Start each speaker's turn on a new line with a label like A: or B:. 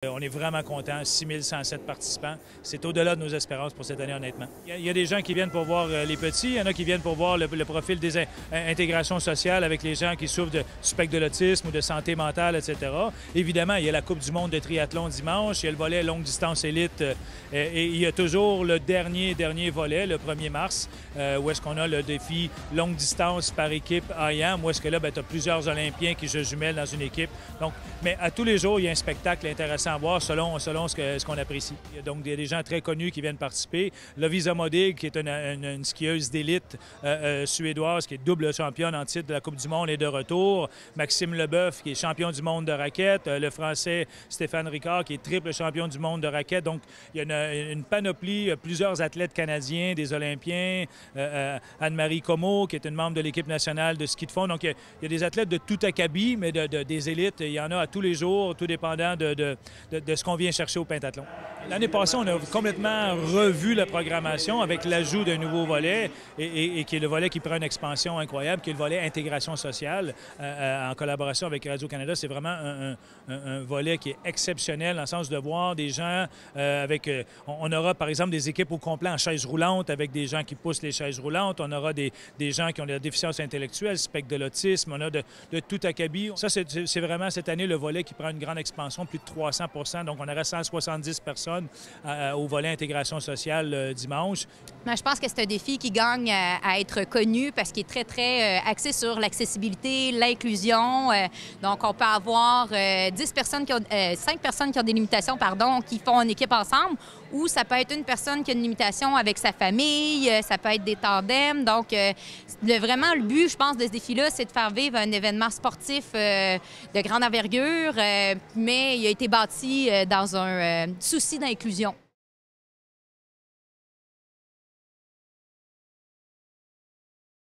A: On est vraiment contents, 6107 participants. C'est au-delà de nos espérances pour cette année, honnêtement. Il y a des gens qui viennent pour voir les petits, il y en a qui viennent pour voir le profil des intégrations sociales avec les gens qui souffrent du spectre de l'autisme ou de santé mentale, etc. Évidemment, il y a la Coupe du monde de triathlon dimanche, il y a le volet longue distance élite et il y a toujours le dernier volet, le 1er mars, où est-ce qu'on a le défi longue distance par équipe IAM, où est-ce que là, tu as plusieurs Olympiens qui se jumellent dans une équipe. Donc, mais à tous les jours, il y a un spectacle intéressant à voir selon ce qu'on apprécie. Il y a donc des gens très connus qui viennent participer. Lovisa Modig, qui est une skieuse d'élite suédoise, qui est double championne en titre de la Coupe du monde et de retour. Maxime Leboeuf, qui est champion du monde de raquette. Le Français Stéphane Ricard, qui est triple champion du monde de raquette. Donc, il y a une panoplie, plusieurs athlètes canadiens, des Olympiens. Anne-Marie Comeau, qui est une membre de l'équipe nationale de ski de fond. Donc, il y a des athlètes de tout acabit, mais des élites. Il y en a à tous les jours, tout dépendant de ce qu'on vient chercher au pentathlon. L'année passée, on a complètement revu la programmation avec l'ajout d'un nouveau volet et qui est le volet qui prend une expansion incroyable, qui est le volet intégration sociale en collaboration avec Radio-Canada. C'est vraiment un volet qui est exceptionnel dans le sens de voir des gens avec... On aura, par exemple, des équipes au complet en chaise roulante avec des gens qui poussent les chaises roulantes. On aura des gens qui ont de la déficience intellectuelle, spectre de l'autisme. On a de tout acabit. Ça, c'est vraiment cette année le volet qui prend une grande expansion, plus de 300 %. Donc, on aurait 170 personnes au volet intégration sociale dimanche.
B: Mais je pense que c'est un défi qui gagne à être connu parce qu'il est très, très axé sur l'accessibilité, l'inclusion. Donc, on peut avoir 5 personnes qui ont des limitations, qui font une équipe ensemble, ou ça peut être une personne qui a une limitation avec sa famille, ça peut être des tandems. Donc, vraiment, le but, je pense, de ce défi-là, c'est de faire vivre un événement sportif de grande envergure, mais il a été bâti dans un souci d'inclusion.